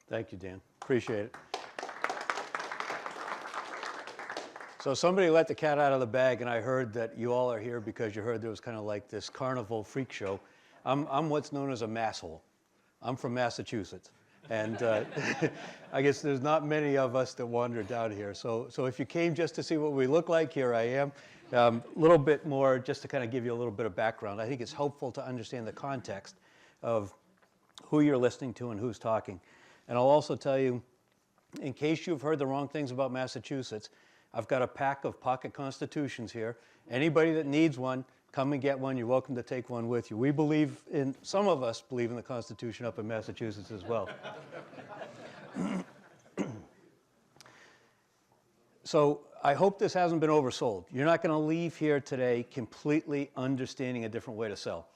Thank you, Dan. Appreciate it. So somebody let the cat out of the bag, and I heard that you all are here because you heard there was kind of like this carnival freak show. I'm what's known as a masshole. I'm from Massachusetts, and I guess there's not many of us that wander down here. So if you came just to see what we look like, here I am. A little bit more, just to kind of give you a little bit of background. I think it's helpful to understand the context of who you're listening to and who's talking. And I'll also tell you, in case you've heard the wrong things about Massachusetts, I've got a pack of pocket constitutions here. Anybody that needs one, come and get one. You're welcome to take one with you. We believe in, some of us believe in the Constitution up in Massachusetts as well. So I hope this hasn't been oversold. You're not going to leave here today completely understanding a different way to sell.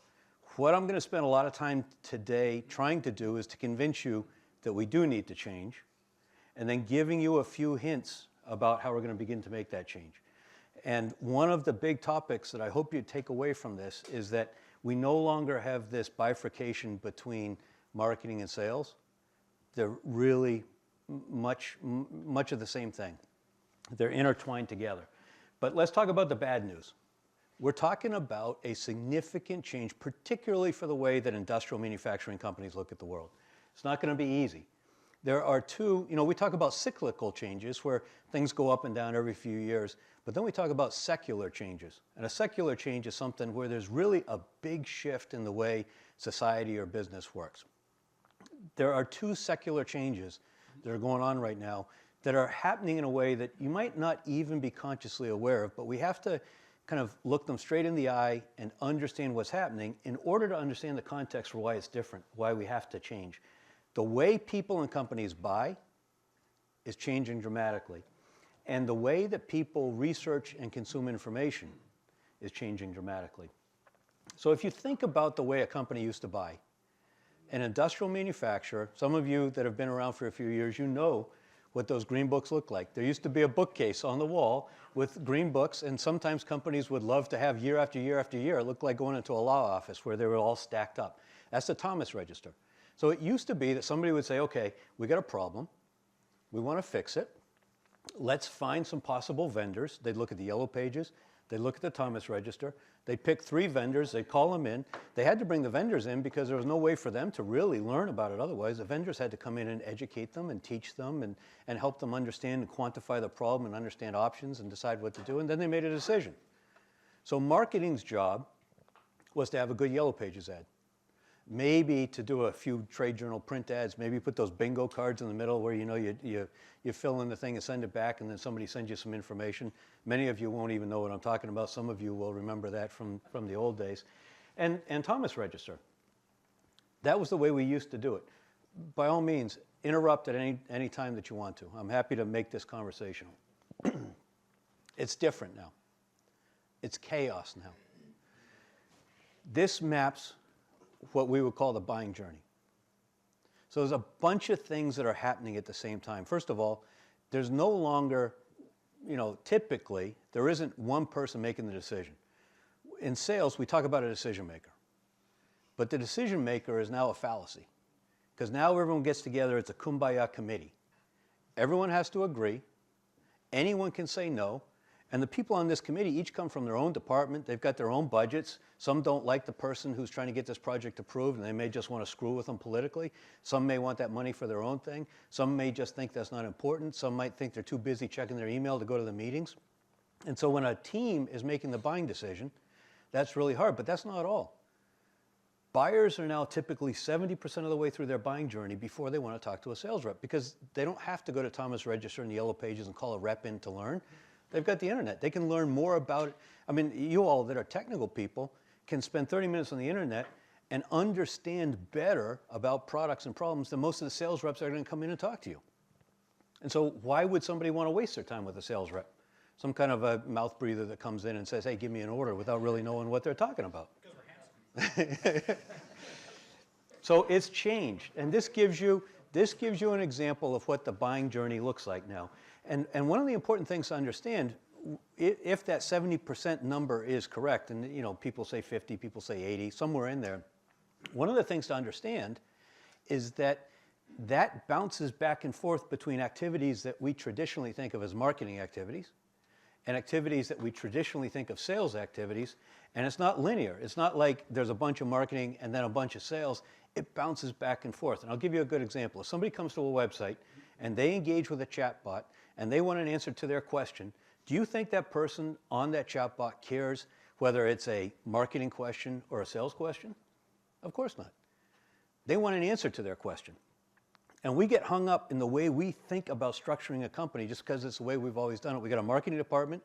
What I'm going to spend a lot of time today trying to do is to convince you that we do need to change, and then giving you a few hints about how we're going to begin to make that change. And one of the big topics that I hope you take away from this is that we no longer have this bifurcation between marketing and sales. They're really much of the same thing. They're intertwined together. But let's talk about the bad news. We're talking about a significant change, particularly for the way that industrial manufacturing companies look at the world. It's not going to be easy. There are two, we talk about cyclical changes where things go up and down every few years, but then we talk about secular changes. And a secular change is something where there's really a big shift in the way society or business works. There are two secular changes that are going on right now that are happening in a way that you might not even be consciously aware of, but we have to kind of look them straight in the eye and understand what's happening in order to understand the context for why it's different, why we have to change. The way people and companies buy is changing dramatically. And the way that people research and consume information is changing dramatically. So if you think about the way a company used to buy, an industrial manufacturer, some of you that have been around for a few years, you know what those green books look like. There used to be a bookcase on the wall with green books, and sometimes companies would love to have year after year after year. It looked like going into a law office where they were all stacked up. That's the Thomas register. So it used to be that somebody would say, okay, we got a problem, we want to fix it, let's find some possible vendors. They'd look at the yellow pages, they'd look at the Thomas register, they'd pick 3 vendors, they'd call them in. They had to bring the vendors in because there was no way for them to really learn about it otherwise. The vendors had to come in and educate them and teach them and help them understand and quantify the problem and understand options and decide what to do, and then they made a decision. So marketing's job was to have a good yellow pages ad. Maybe to do a few trade journal print ads, maybe put those bingo cards in the middle where you fill in the thing and send it back, and then somebody sends you some information. Many of you won't even know what I'm talking about. Some of you will remember that from the old days. And Thomas register. That was the way we used to do it. By all means, interrupt at any time that you want to. I'm happy to make this conversational. It's different now. It's chaos now. This maps what we would call the buying journey. So there's a bunch of things that are happening at the same time. First of all, there's no longer, typically, there isn't one person making the decision. In sales, we talk about a decision maker. But the decision maker is now a fallacy. Because now everyone gets together, it's a kumbaya committee. Everyone has to agree. Anyone can say no. And the people on this committee each come from their own department. They've got their own budgets. Some don't like the person who's trying to get this project approved, and they may just want to screw with them politically. Some may want that money for their own thing. Some may just think that's not important. Some might think they're too busy checking their email to go to the meetings. And so when a team is making the buying decision, that's really hard, but that's not all. Buyers are now typically 70% of the way through their buying journey before they want to talk to a sales rep, because they don't have to go to Thomas Register and the yellow pages and call a rep in to learn. They've got the internet. They can learn more about it. I mean, you all that are technical people can spend 30 minutes on the internet and understand better about products and problems than most of the sales reps that are going to come in and talk to you. And so why would somebody want to waste their time with a sales rep? Some kind of a mouth breather that comes in and says, hey, give me an order, without really knowing what they're talking about. Because we're handsome. So it's changed. And this gives you an example of what the buying journey looks like now. And one of the important things to understand, if that 70% number is correct, and people say 50, people say 80, somewhere in there, one of the things to understand is that that bounces back and forth between activities that we traditionally think of as marketing activities and activities that we traditionally think of sales activities, and it's not linear. It's not like there's a bunch of marketing and then a bunch of sales. It bounces back and forth. And I'll give you a good example. If somebody comes to a website and they engage with a chatbot and they want an answer to their question, do you think that person on that chatbot cares whether it's a marketing question or a sales question? Of course not. They want an answer to their question. And we get hung up in the way we think about structuring a company just because it's the way we've always done it. We got a marketing department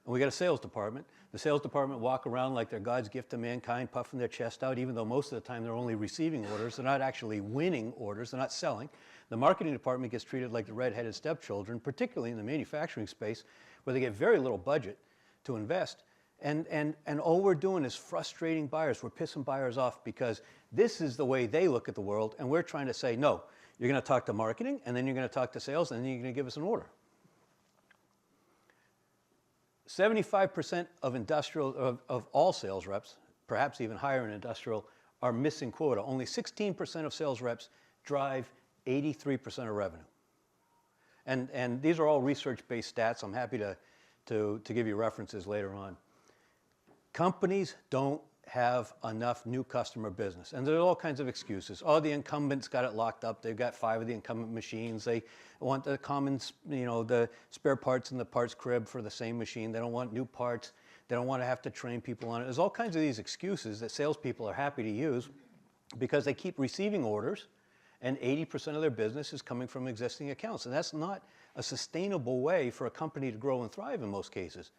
and we got a sales department. The sales department walk around like they're God's gift to mankind, puffing their chest out, even though most of the time they're only receiving orders. They're not actually winning orders. They're not selling. The marketing department gets treated like the red-headed stepchildren, particularly in the manufacturing space, where they get very little budget to invest. And all we're doing is frustrating buyers. We're pissing buyers off because this is the way they look at the world, and we're trying to say, no, you're going to talk to marketing, and then you're going to talk to sales, and then you're going to give us an order. 75% of all sales reps, perhaps even higher in industrial, are missing quota. Only 16% of sales reps drive 83% of revenue. And these are all research-based stats. I'm happy to give you references later on. Companies don't have enough new customer business. And there's all kinds of excuses. Oh, the incumbents got it locked up. They've got 5 of the incumbent machines. They want the common, the spare parts in the parts crib for the same machine. They don't want new parts. They don't want to have to train people on it. There's all kinds of these excuses that salespeople are happy to use because they keep receiving orders and 80% of their business is coming from existing accounts. And that's not a sustainable way for a company to grow and thrive in most cases.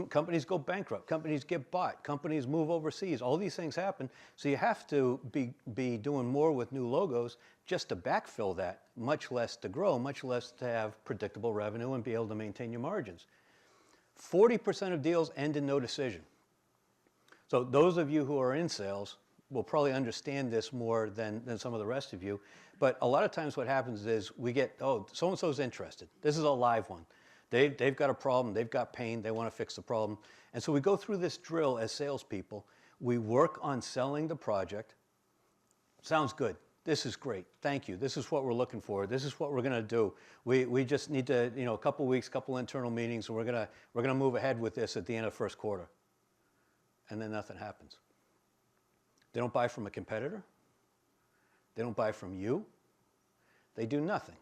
Companies go bankrupt, companies get bought, companies move overseas, all these things happen. So you have to be doing more with new logos just to backfill that, much less to grow, much less to have predictable revenue and be able to maintain your margins. 40% of deals end in no decision. So those of you who are in sales will probably understand this more than some of the rest of you. But a lot of times what happens is we get, oh, so-and-so's interested. This is a live one. They've got a problem, they've got pain, they want to fix the problem. And so we go through this drill as salespeople. We work on selling the project. Sounds good. This is great. Thank you. This is what we're looking for. This is what we're going to do. We just need to, a couple weeks, couple internal meetings, and we're going to move ahead with this at the end of the first quarter. And then nothing happens. They don't buy from a competitor. They don't buy from you. They do nothing.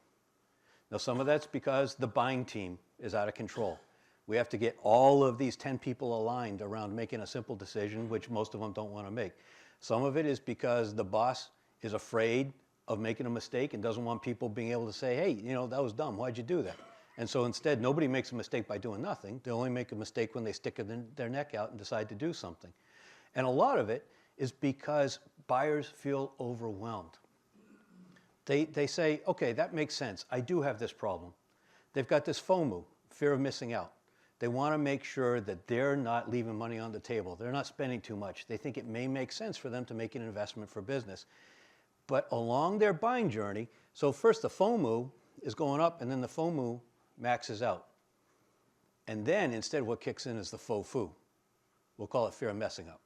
Now, some of that's because the buying team is out of control. We have to get all of these 10 people aligned around making a simple decision, which most of them don't want to make. Some of it is because the boss is afraid of making a mistake and doesn't want people being able to say, hey, that was dumb. Why'd you do that? And so instead, nobody makes a mistake by doing nothing. They only make a mistake when they stick their neck out and decide to do something. And a lot of it is because buyers feel overwhelmed. They say, okay, that makes sense. I do have this problem. They've got this FOMO, fear of missing out. They want to make sure that they're not leaving money on the table. They're not spending too much. They think it may make sense for them to make an investment for business. But along their buying journey, so first the FOMO is going up and then the FOMO maxes out. And then instead what kicks in is the FOFU. We'll call it fear of messing up.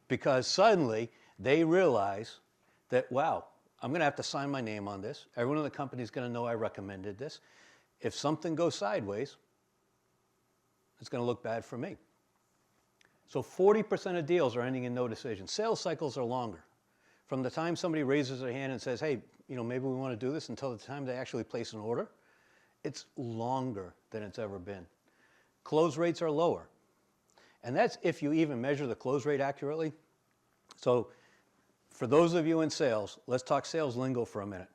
Because suddenly they realize that, wow, I'm going to have to sign my name on this. Everyone in the company is going to know I recommended this. If something goes sideways, it's going to look bad for me. So 40% of deals are ending in no decision. Sales cycles are longer. From the time somebody raises their hand and says, hey, maybe we want to do this, until the time they actually place an order, it's longer than it's ever been. Close rates are lower. And that's if you even measure the close rate accurately. So for those of you in sales, let's talk sales lingo for a minute.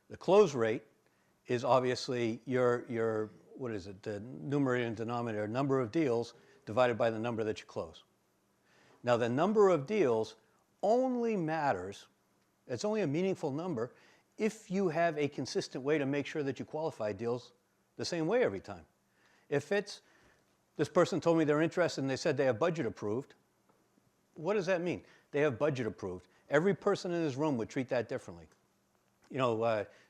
The close rate is obviously your what is it, the numerator and denominator, number of deals divided by the number that you close. Now the number of deals only matters, it's only a meaningful number, if you have a consistent way to make sure that you qualify deals the same way every time. If it's, this person told me they're interested and they said they have budget approved, what does that mean? They have budget approved. Every person in this room would treat that differently.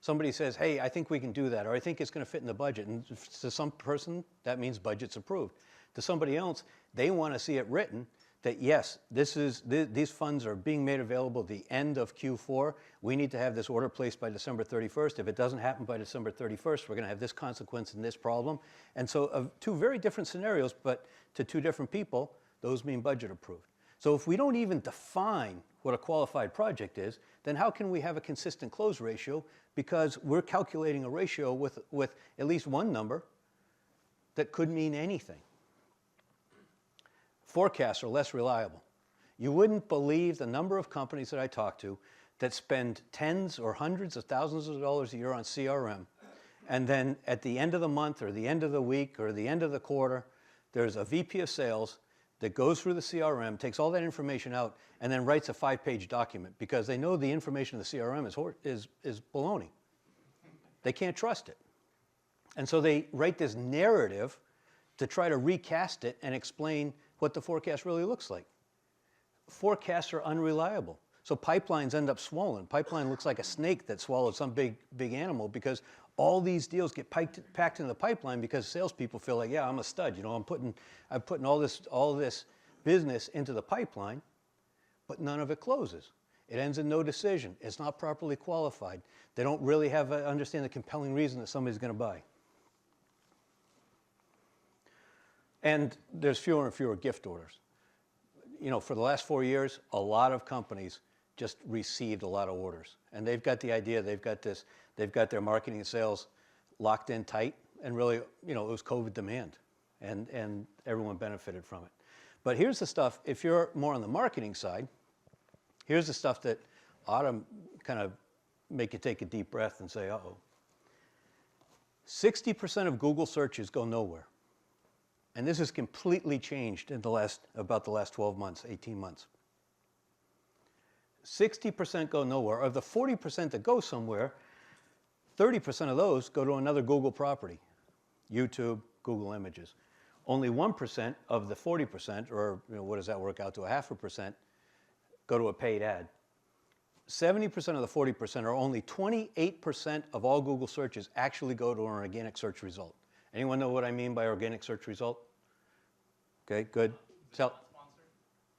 Somebody says, hey, I think we can do that, or I think it's going to fit in the budget. And to some person, that means budget's approved. To somebody else, they want to see it written that yes, these funds are being made available at the end of Q4. We need to have this order placed by December 31st. If it doesn't happen by December 31st, we're going to have this consequence and this problem. And so two very different scenarios, but to two different people, those mean budget approved. So if we don't even define what a qualified project is, then how can we have a consistent close ratio? Because we're calculating a ratio with at least one number that could mean anything. Forecasts are less reliable. You wouldn't believe the number of companies that I talk to that spend tens or hundreds of thousands of dollars a year on CRM, and then at the end of the month or the end of the week or the end of the quarter, there's a VP of sales that goes through the CRM, takes all that information out, and then writes a 5-page document because they know the information in the CRM is baloney. They can't trust it. And so they write this narrative to try to recast it and explain what the forecast really looks like. Forecasts are unreliable. So pipelines end up swollen. Pipeline looks like a snake that swallowed some big animal because all these deals get packed into the pipeline because salespeople feel like, yeah, I'm a stud. You know, I'm putting all this business into the pipeline, but none of it closes. It ends in no decision. It's not properly qualified. They don't really understand the compelling reason that somebody's going to buy. And there's fewer and fewer gift orders. You know, for the last 4 years, a lot of companies just received a lot of orders. And they've got the idea, they've got their marketing and sales locked in tight, and really, you know, it was COVID demand, and everyone benefited from it. But here's the stuff, if you're more on the marketing side, here's the stuff that ought to kind of make you take a deep breath and say, uh-oh. 60% of Google searches go nowhere. And this has completely changed in about the last 12 months, 18 months. 60% go nowhere. Of the 40% that go somewhere, 30% of those go to another Google property, YouTube, Google Images. Only 1% of the 40%, or you know, what does that work out to, 0.5%, go to a paid ad. 70% of the 40%, or only 28% of all Google searches actually go to an organic search result. Anyone know what I mean by organic search result? Okay, good.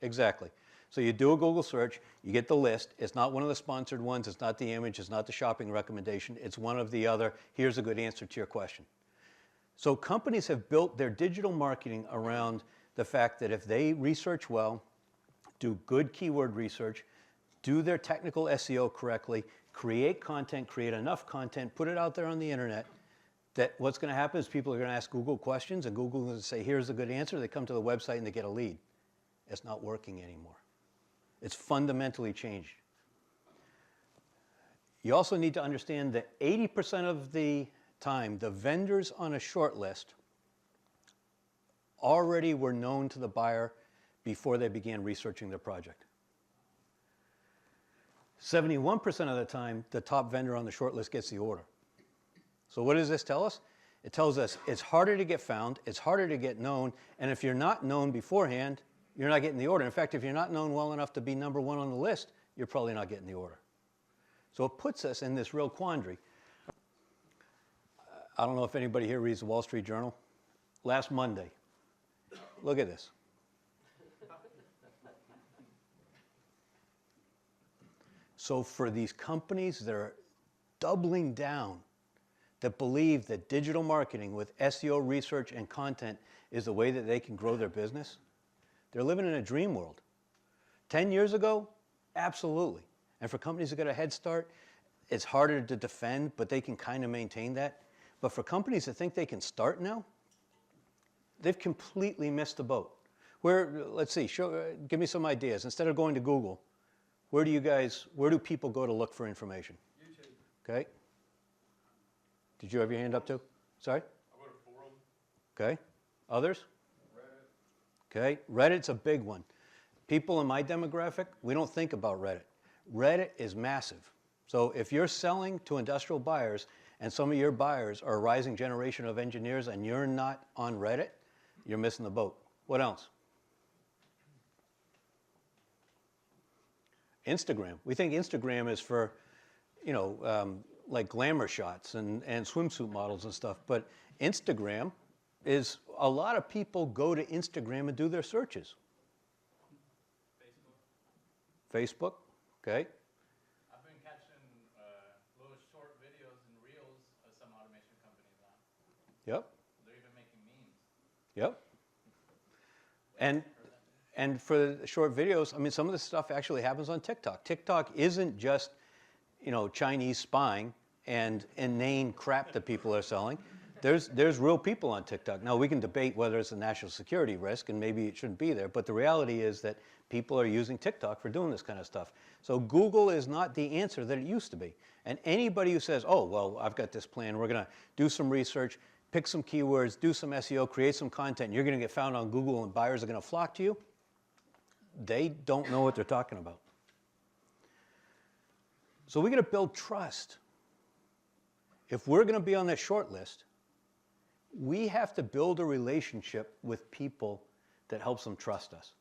Exactly. So you do a Google search, you get the list. It's not one of the sponsored ones. It's not the image. It's not the shopping recommendation. It's one of the other. Here's a good answer to your question. So companies have built their digital marketing around the fact that if they research well, do good keyword research, do their technical SEO correctly, create content, create enough content, put it out there on the internet, that what's going to happen is people are going to ask Google questions, and Google is going to say, here's a good answer. They come to the website and they get a lead. It's not working anymore. It's fundamentally changed. You also need to understand that 80% of the time, the vendors on a short list already were known to the buyer before they began researching their project. 71% of the time, the top vendor on the short list gets the order. So what does this tell us? It tells us it's harder to get found, it's harder to get known, and if you're not known beforehand, you're not getting the order. In fact, if you're not known well enough to be number one on the list, you're probably not getting the order. So it puts us in this real quandary. I don't know if anybody here reads the Wall Street Journal. Last Monday, look at this. So for these companies that are doubling down, that believe that digital marketing with SEO research and content is the way that they can grow their business, they're living in a dream world. 10 years ago, absolutely. And for companies that got a head start, it's harder to defend, but they can kind of maintain that. But for companies that think they can start now, they've completely missed the boat. Let's see, give me some ideas. Instead of going to Google, where do people go to look for information? YouTube. Okay. Did you have your hand up too? Sorry? I go to forum. Okay. Others? Reddit. Okay. Reddit's a big one. People in my demographic, we don't think about Reddit. Reddit is massive. So if you're selling to industrial buyers and some of your buyers are a rising generation of engineers and you're not on Reddit, you're missing the boat. What else? Instagram. We think Instagram is for, you know, like glamour shots and swimsuit models and stuff. But Instagram is, a lot of people go to Instagram and do their searches. Facebook, okay? I've been catching little short videos and reels of some automation companies now. Yep, They're even making memes. yep. And for the short videos, I mean, some of this stuff actually happens on TikTok. TikTok isn't just, Chinese spying and inane crap that people are selling. There's real people on TikTok. Now, we can debate whether it's a national security risk, and maybe it shouldn't be there, but the reality is that people are using TikTok for doing this kind of stuff. So Google is not the answer that it used to be. And anybody who says, oh, well, I've got this plan, we're going to do some research, pick some keywords, do some SEO, create some content, and you're going to get found on Google and buyers are going to flock to you, they don't know what they're talking about. So we got to build trust. If we're going to be on that short list, we have to build a relationship with people that helps them trust us.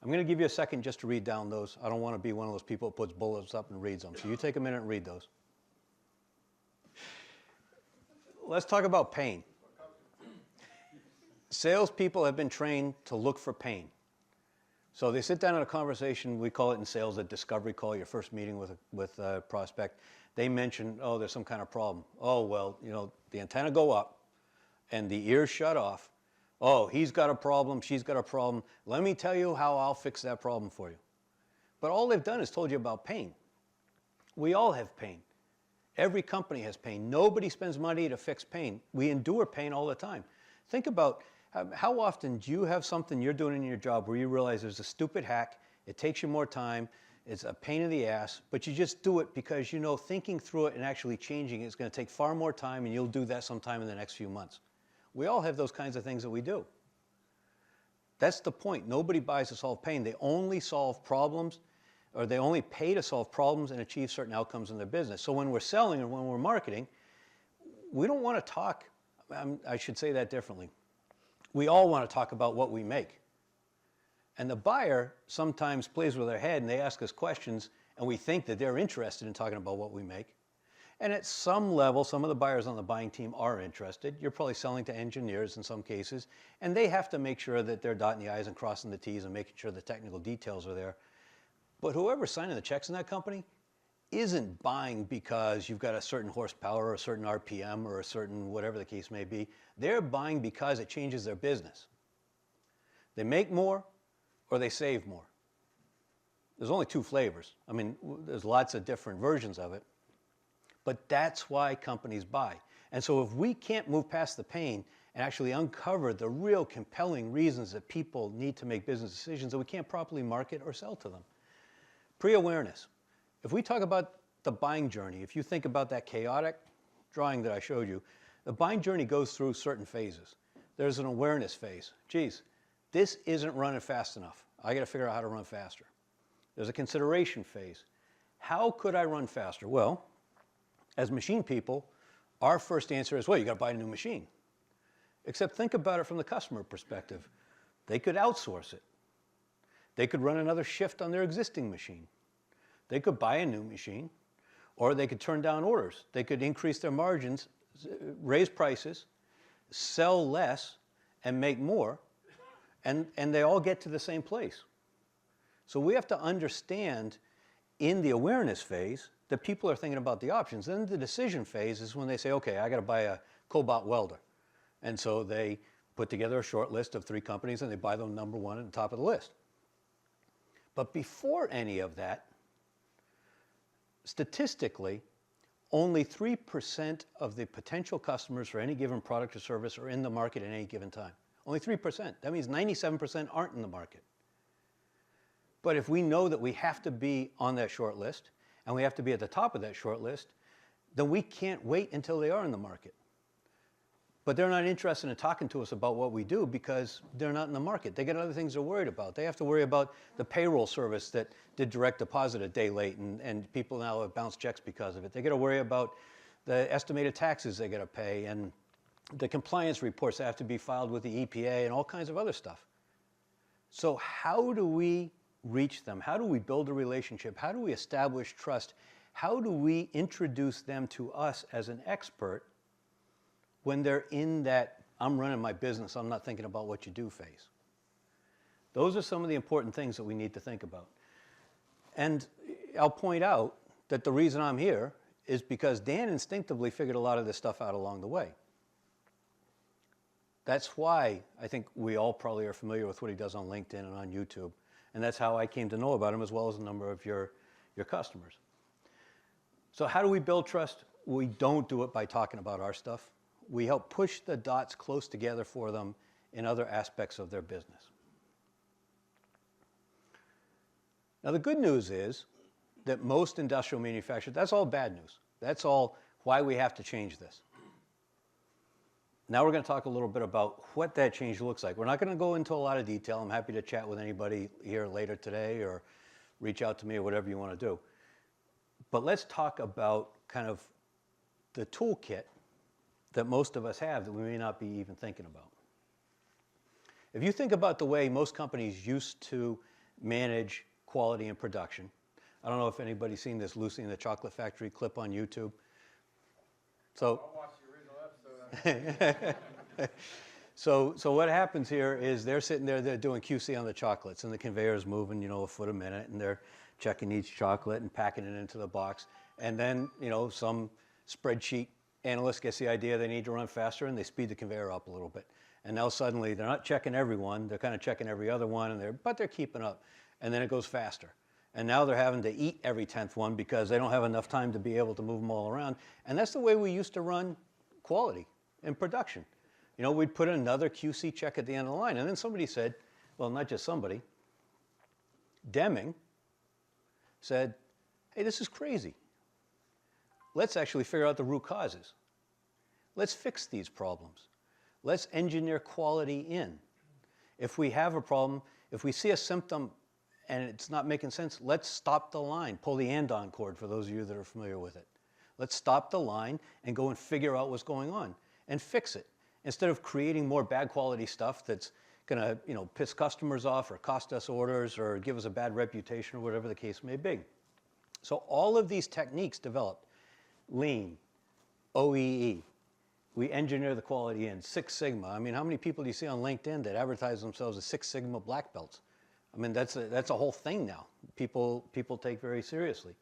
I'm going to give you a second just to read down those. I don't want to be one of those people that puts bullets up and reads them. So you take a minute and read those. Let's talk about pain. Salespeople have been trained to look for pain. So they sit down in a conversation, we call it in sales a discovery call, your first meeting with a prospect. They mention, oh, there's some kind of problem. Oh, well, the antenna go up and the ears shut off. Oh, he's got a problem, she's got a problem. Let me tell you how I'll fix that problem for you. But all they've done is told you about pain. We all have pain. Every company has pain. Nobody spends money to fix pain. We endure pain all the time. Think about how often do you have something you're doing in your job where you realize there's a stupid hack, it takes you more time, it's a pain in the ass, but you just do it because thinking through it and actually changing it is going to take far more time, and you'll do that sometime in the next few months. We all have those kinds of things that we do. That's the point. Nobody buys to solve pain. They only solve problems, or they only pay to solve problems and achieve certain outcomes in their business. So when we're selling and when we're marketing, we don't want to talk, I should say that differently. We all want to talk about what we make. And the buyer sometimes plays with their head and they ask us questions and we think that they're interested in talking about what we make. And at some level, some of the buyers on the buying team are interested. You're probably selling to engineers in some cases, and they have to make sure that they're dotting the I's and crossing the T's and making sure the technical details are there. But whoever's signing the checks in that company isn't buying because you've got a certain horsepower or a certain RPM or a certain whatever the case may be. They're buying because it changes their business. They make more or they save more. There's only two flavors. I mean, there's lots of different versions of it. But that's why companies buy. And so if we can't move past the pain and actually uncover the real compelling reasons that people need to make business decisions, then we can't properly market or sell to them. Pre-awareness. If we talk about the buying journey, if you think about that chaotic drawing that I showed you, the buying journey goes through certain phases. There's an awareness phase. Geez, this isn't running fast enough. I got to figure out how to run faster. There's a consideration phase. How could I run faster? Well, as machine people, our first answer is, well, you got to buy a new machine. Except think about it from the customer perspective. They could outsource it. They could run another shift on their existing machine. They could buy a new machine, or they could turn down orders. They could increase their margins, raise prices, sell less, and make more, and they all get to the same place. So we have to understand in the awareness phase that people are thinking about the options. Then the decision phase is when they say, okay, I got to buy a cobot welder. And so they put together a short list of 3 companies and they buy the number 1 at the top of the list. But before any of that, statistically, only 3% of the potential customers for any given product or service are in the market at any given time. Only 3%. That means 97% aren't in the market. But if we know that we have to be on that short list, and we have to be at the top of that short list, then we can't wait until they are in the market. But they're not interested in talking to us about what we do because they're not in the market. They got other things they're worried about. They have to worry about the payroll service that did direct deposit a day late and people now have bounced checks because of it. They got to worry about the estimated taxes they got to pay and the compliance reports that have to be filed with the EPA and all kinds of other stuff. So how do we reach them? How do we build a relationship? How do we establish trust? How do we introduce them to us as an expert when they're in that I'm running my business, I'm not thinking about what you do phase? Those are some of the important things that we need to think about. And I'll point out that the reason I'm here is because Dan instinctively figured a lot of this stuff out along the way. That's why I think we all probably are familiar with what he does on LinkedIn and on YouTube. And that's how I came to know about him, as well as a number of your customers. So how do we build trust? We don't do it by talking about our stuff. We help push the dots close together for them in other aspects of their business. Now, the good news is that most industrial manufacturers, that's all bad news. That's all why we have to change this. Now we're going to talk a little bit about what that change looks like. We're not going to go into a lot of detail. I'm happy to chat with anybody here later today or reach out to me or whatever you want to do. But let's talk about kind of the toolkit that most of us have that we may not be even thinking about. If you think about the way most companies used to manage quality and production, I don't know if anybody's seen this Lucy in the Chocolate Factory clip on YouTube. So, I'll watch the original episode. so what happens here is they're sitting there, they're doing QC on the chocolates, and the conveyor is moving, a foot a minute, and they're checking each chocolate and packing it into the box. And then, some spreadsheet analyst gets the idea they need to run faster, and they speed the conveyor up a little bit. And now suddenly they're not checking every one, they're kind of checking every other one, but they're keeping up. And then it goes faster. And now they're having to eat every 10th one because they don't have enough time to be able to move them all around. And that's the way we used to run quality in production. We'd put another QC check at the end of the line. And then somebody said, well, not just somebody, Deming said, hey, this is crazy. Let's actually figure out the root causes. Let's fix these problems. Let's engineer quality in. If we have a problem, if we see a symptom and it's not making sense, let's stop the line. Pull the andon cord for those of you that are familiar with it. Let's stop the line and go and figure out what's going on and fix it. Instead of creating more bad quality stuff that's going to piss customers off or cost us orders or give us a bad reputation or whatever the case may be. So all of these techniques developed. Lean, OEE, we engineer the quality in. Six Sigma. I mean, how many people do you see on LinkedIn that advertise themselves as Six Sigma black belts? I mean, that's a whole thing now. People take very seriously.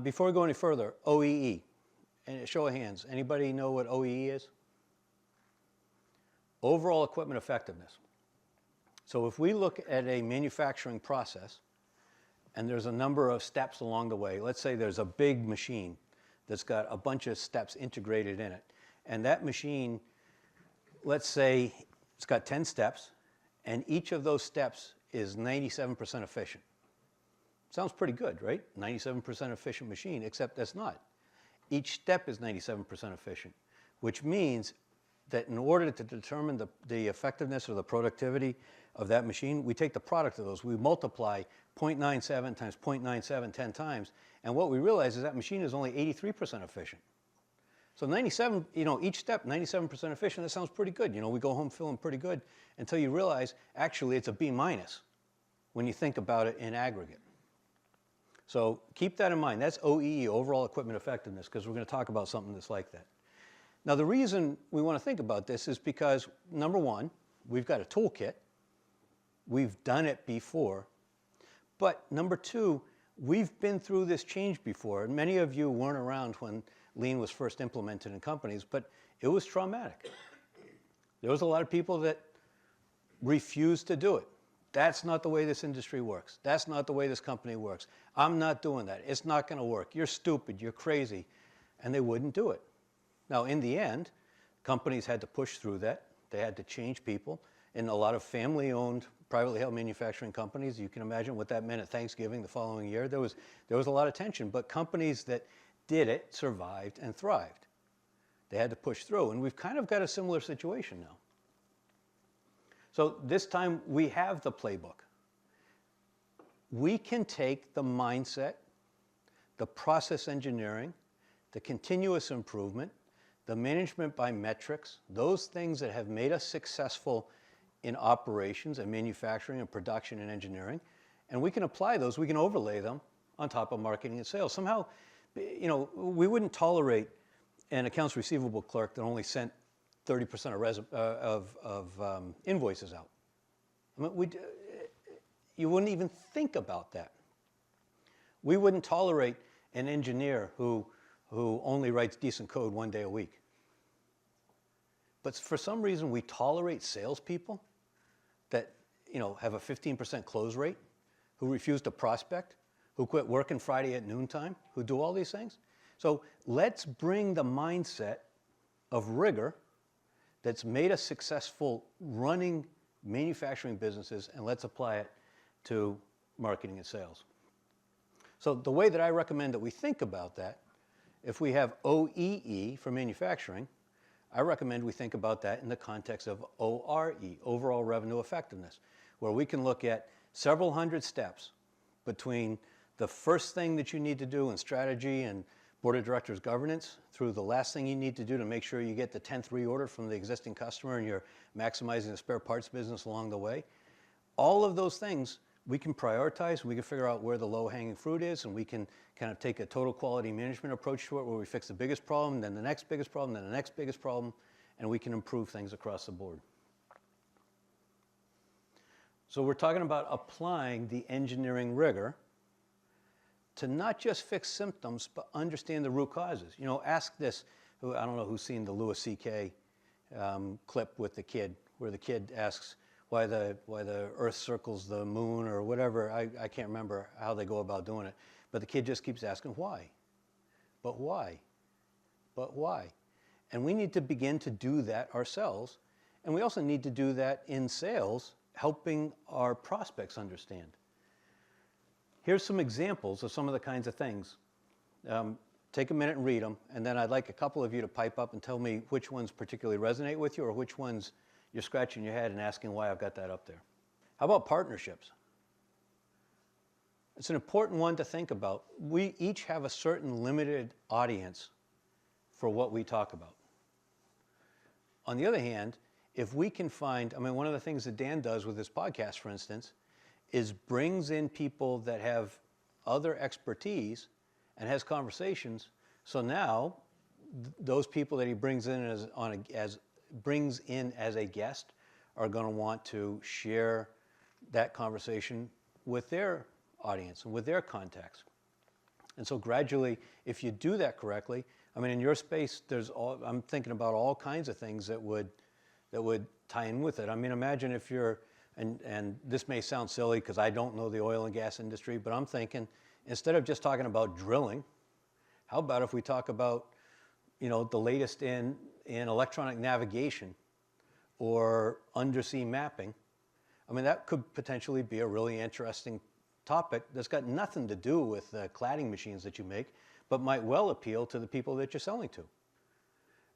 Before we go any further, OEE. And show of hands, anybody know what OEE is? Overall equipment effectiveness. So if we look at a manufacturing process, and there's a number of steps along the way, let's say there's a big machine that's got a bunch of steps integrated in it. And that machine, let's say it's got 10 steps, and each of those steps is 97% efficient. Sounds pretty good, right? 97% efficient machine, except that's not. Each step is 97% efficient, which means that in order to determine the effectiveness or the productivity of that machine, we take the product of those. We multiply 0.97 times 0.97 10 times, and what we realize is that machine is only 83% efficient. So 97, each step, 97% efficient, that sounds pretty good. We go home feeling pretty good until you realize, actually, it's a B- when you think about it in aggregate. So keep that in mind. That's OEE, overall equipment effectiveness, because we're going to talk about something that's like that. Now, the reason we want to think about this is because, number one, we've got a toolkit. We've done it before. But number two, we've been through this change before. And many of you weren't around when Lean was first implemented in companies, but it was traumatic. There was a lot of people that refused to do it. That's not the way this industry works. That's not the way this company works. I'm not doing that. It's not going to work. You're stupid. You're crazy. And they wouldn't do it. Now, in the end, companies had to push through that. They had to change people. In a lot of family-owned, privately held manufacturing companies, you can imagine what that meant at Thanksgiving the following year. There was a lot of tension, but companies that did it survived and thrived. They had to push through, and we've kind of got a similar situation now. So this time we have the playbook. We can take the mindset, the process engineering, the continuous improvement, the management by metrics, those things that have made us successful in operations and manufacturing and production and engineering, and we can apply those, we can overlay them on top of marketing and sales. Somehow, we wouldn't tolerate an accounts receivable clerk that only sent 30% of invoices out. I mean, you wouldn't even think about that. We wouldn't tolerate an engineer who only writes decent code 1 day a week. But for some reason, we tolerate salespeople that have a 15% close rate, who refuse to prospect, who quit working Friday at noontime, who do all these things. So let's bring the mindset of rigor that's made us successful running manufacturing businesses, and let's apply it to marketing and sales. So the way that I recommend that we think about that, if we have OEE for manufacturing, I recommend we think about that in the context of ORE, overall revenue effectiveness, where we can look at several hundred steps between the first thing that you need to do in strategy and board of directors governance through the last thing you need to do to make sure you get the 10th reorder from the existing customer and you're maximizing the spare parts business along the way. All of those things we can prioritize, we can figure out where the low-hanging fruit is, and we can kind of take a total quality management approach to it where we fix the biggest problem, then the next biggest problem, then the next biggest problem, and we can improve things across the board. So we're talking about applying the engineering rigor to not just fix symptoms, but understand the root causes. Ask this, I don't know who's seen the Louis C.K. Clip with the kid, where the kid asks why the Earth circles the moon or whatever. I can't remember how they go about doing it. But the kid just keeps asking why. But why? But why? And we need to begin to do that ourselves. And we also need to do that in sales, helping our prospects understand. Here's some examples of some of the kinds of things. Take a minute and read them, and then I'd like a couple of you to pipe up and tell me which ones particularly resonate with you or which ones you're scratching your head and asking why I've got that up there. How about partnerships? It's an important one to think about. We each have a certain limited audience for what we talk about. On the other hand, if we can find, one of the things that Dan does with his podcast, for instance, is brings in people that have other expertise and has conversations. So now those people that he brings in as a guest are going to want to share that conversation with their audience and with their contacts. And so gradually, if you do that correctly, in your space, I'm thinking about all kinds of things that would tie in with it. Imagine if you're, and this may sound silly because I don't know the oil and gas industry, but I'm thinking, instead of just talking about drilling, how about if we talk about, the latest in electronic navigation or undersea mapping? That could potentially be a really interesting topic that's got nothing to do with the cladding machines that you make, but might well appeal to the people that you're selling to.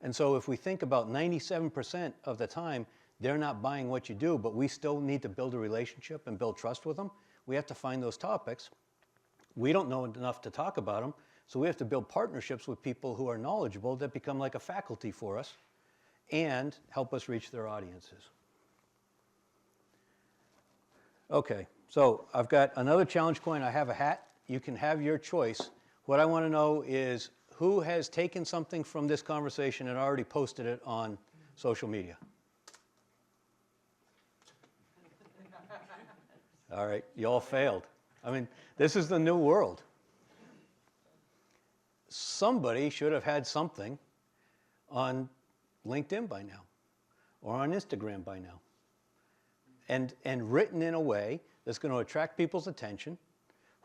And so if we think about 97% of the time, they're not buying what you do, but we still need to build a relationship and build trust with them, we have to find those topics. We don't know enough to talk about them, so we have to build partnerships with people who are knowledgeable that become like a faculty for us and help us reach their audiences. Okay, so I've got another challenge coin. I have a hat. You can have your choice. What I want to know is who has taken something from this conversation and already posted it on social media? All right, you all failed. This is the new world. Somebody should have had something on LinkedIn by now or on Instagram by now and written in a way that's going to attract people's attention,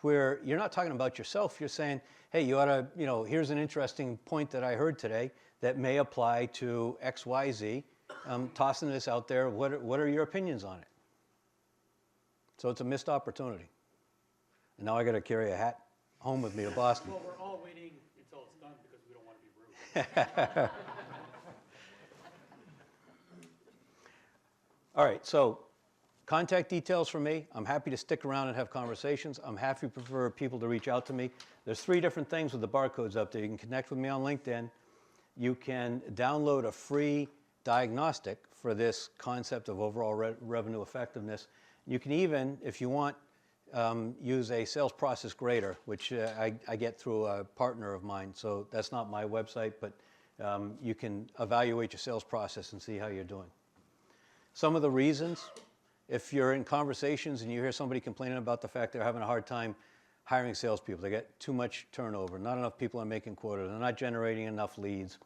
where you're not talking about yourself. You're saying, hey, you ought to, here's an interesting point that I heard today that may apply to X, Y, Z. I'm tossing this out there. What are your opinions on it? So it's a missed opportunity. And now I got to carry a hat home with me to Boston. Well, we're all waiting until it's done because we don't want to be rude. All right, so contact details for me. I'm happy to stick around and have conversations. I'm happy for people to reach out to me. There's 3 different things with the barcodes up there. You can connect with me on LinkedIn. You can download a free diagnostic for this concept of overall revenue effectiveness. You can even, if you want, use a sales process grader, which I get through a partner of mine. So that's not my website, but you can evaluate your sales process and see how you're doing. Some of the reasons, if you're in conversations and you hear somebody complaining about the fact they're having a hard time hiring salespeople. They get too much turnover. Not enough people are making quota. They're not generating enough leads.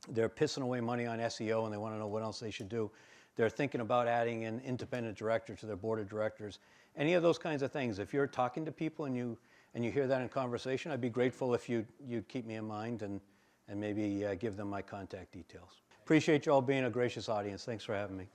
They're pissing away money on SEO, and they want to know what else they should do. They're thinking about adding an independent director to their board of directors. Any of those kinds of things. If you're talking to people and you hear that in conversation, I'd be grateful if you'd keep me in mind and maybe give them my contact details. Appreciate you all being a gracious audience. Thanks for having me.